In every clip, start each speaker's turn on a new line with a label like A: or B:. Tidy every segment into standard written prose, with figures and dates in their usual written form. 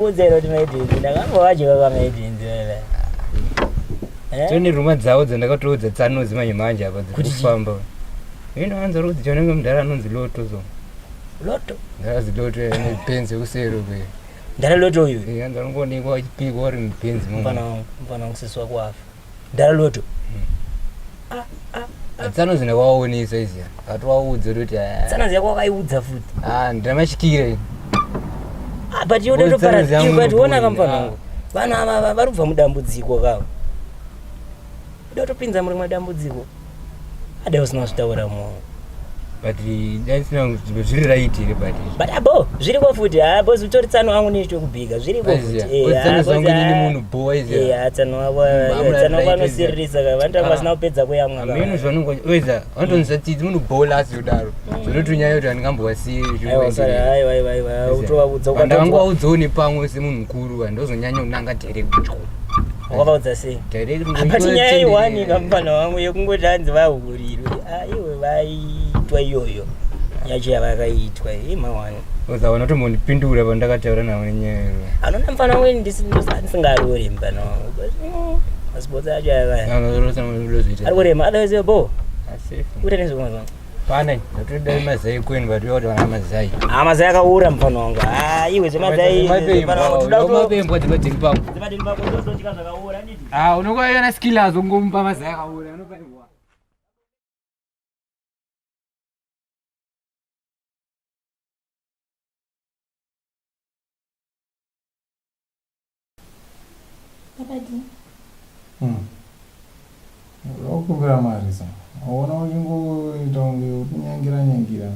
A: Uzero timaidinzi ndakambowajiwa kwamaidinzi
B: toni rumwa dzawo dzandakatoudza tsanodzi manje apa dzikufamba ino anza rudzi chonenge mudhara anonzi loto zo
A: loto
B: ndazi loto nepenzi kusero kwe
A: ndara loto uyu
B: anza ngonekwa achipikwa uri mupenzi
A: mfana kusiswa kwafa ndara loto
B: tsanodzi ndakwaonesa izia atiwaudza kuti
A: tsanodzi yakwakaiudza futi
B: ndamashikira
A: but you don't but wona kamfana vanhu ava vari kubva mudambudziko kavo ndotopinza muri madambudziko adai usina kuzvitaura munhu
B: but daisina zviri right here
A: but abo zviriko futi abo zvitori tsano wangu nechokubhika zviriko futi
B: munhu boy
A: tsano wavo vanosiririsa vanotanga vasina kupedza kuyamwa
B: ameno zvanongoweza vanotonisatsitsi munhu boy lasi kudaro zvonotunyaya kuti andingambovasidandavangwaudzawo nepamwe semunhu mukuru andozonyanya kunanga tere kutyo
A: wakavaudza sei but nyaya iwani kamufana wangu yekungoti hanzi vahurirwe iwe vaitwa iyoyo yacho yavakaitwa imawani
B: uzaona tombondipindura pandakataura navo nenyaya
A: anona mufana wangu ndisingarori mufana wangu masipotsi acho ari kurema adavese bo uta nezvekumazana
B: pane ndatodai mazai kweni vatuya kuti vana mazai
A: mazai akaura mufana wangu iwe zvemazaiimapembwa
B: dzimadini pako
A: dzimadimbako zvakaura didi
B: unongoyona skill azongomupa mazai akaura anopaibwa
C: Babadi.
D: Okumbira mari sa. Ona uchingoita unge kunyangira.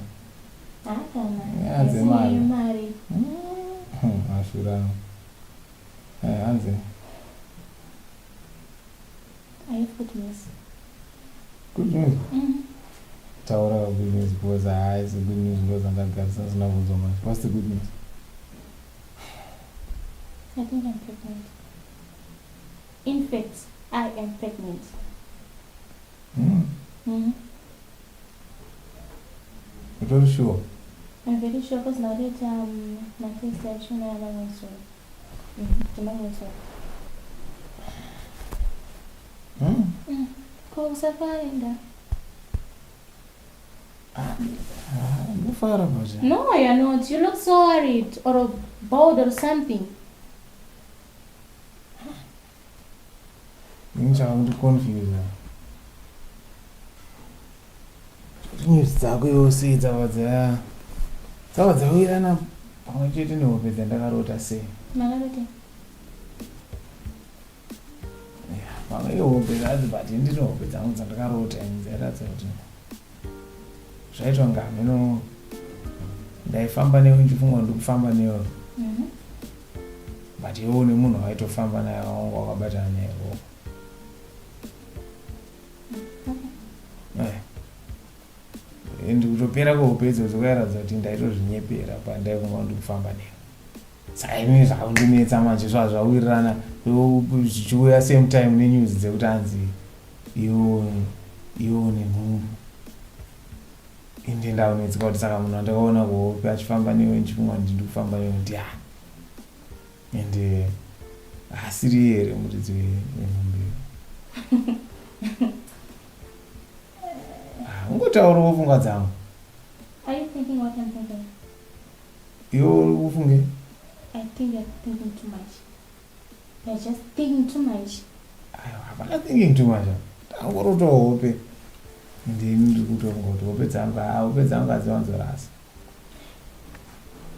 C: Hapana.
D: Anze mari.
C: Mari.
D: Ashura. Anze.
C: I have good news.
D: Good news? Taura good news because it's a good news because I'm not so much. What's the good news?
C: I think I'm pregnant. In fact, I am pregnant.
D: You're sure?
C: I'm very sure because now that my test actually I am so. Call Safarinda. No, you're not. You look so worried or bored or something.
D: I'm confused. News dzako yose dzavadza wirana pamwe chete nehope dzandakarota sei
C: Makarota.
D: pamwe ihope dzadzo but ndine hope dzangu dzandakarota dzairatidza kuti zvaitwa ngameno ndaifamba newe ndichifunga ndikufamba newe but iwewo nemunhu waitofamba naye wanga wakabatana naye ndikutopera kwehope idzodzo kwairatidza kuti ndaitozvinyepera pandaifunga ndikufamba newe saka imi zvakundinetsa manje zvazvawirirana zvichiuya same time nenews dzekuti hanzi iwo nenhumbu inde ndaunetseka kuti saka munhu andakaona kuhope achifamba newe ndichifunga kuti ndikufamba newe ndi ende asiri here muridzi wenhumbu ungotaurawo pfungwa dzangu.
C: Are you thinking what I'm thinking?
D: Iwo ufunge?
C: I think you're thinking too much. You're just thinking too much.
D: Hapana thinking too much. Tangoroto hope. Ndini ndikutonga kuti hope dzangu hadziwanzorasa.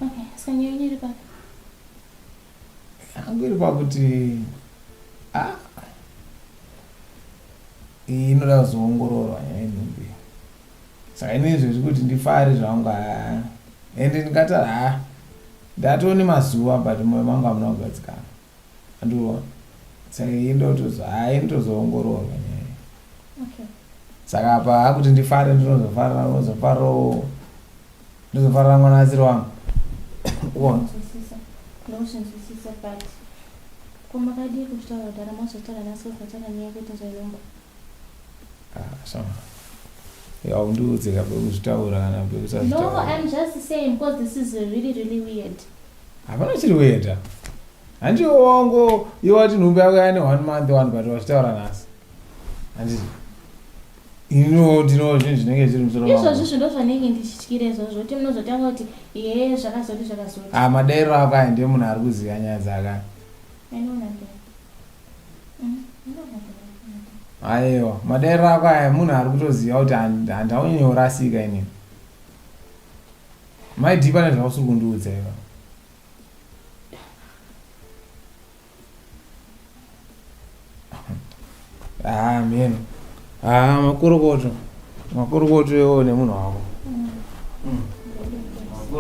C: Okay, so you're iri papi?
D: Yangu iri pakuti inoda kuzoongororwa nyaya yenhumbu. Saka inezvo zvikuti ndifare zvangu ende ndikata ndatone mazuva but moyo mangu hamuna kugadzikana. Andiona. Saka inotozoongororwa nyaya.
C: Okay.
D: Saka apa hakuti ndifare ndinozofarira mwanaziri wangu.
C: Ndozvinzwisisa but kumakadi kutaura Tarima zvataura naso zvataura nyaya kuti nzoyomba.
D: So. Undiudze kuzvitaura kana
C: No, I'm just saying because this is really really weird.
D: Hapana chiri weird. handiwo wangu iwe wati nhumbi yako yaane 1 month 1 but wachitaura nhasi handiti ino ndino zvinhu zvinenge zviri musoro
C: izvozvo ndozvanenge ndichityira izvozvo kuti munozotanga kuti ye zvakazoti zvakazoti
D: madairo ako aya ndiye munhu ari kuziva nyaya dzaka aiwa madairo ako aya munhu ari kutoziva kuti handaunyonyorasika inini maidhipa nezvausiri kundiudza iva meno makurokoto iwo nemunhu wako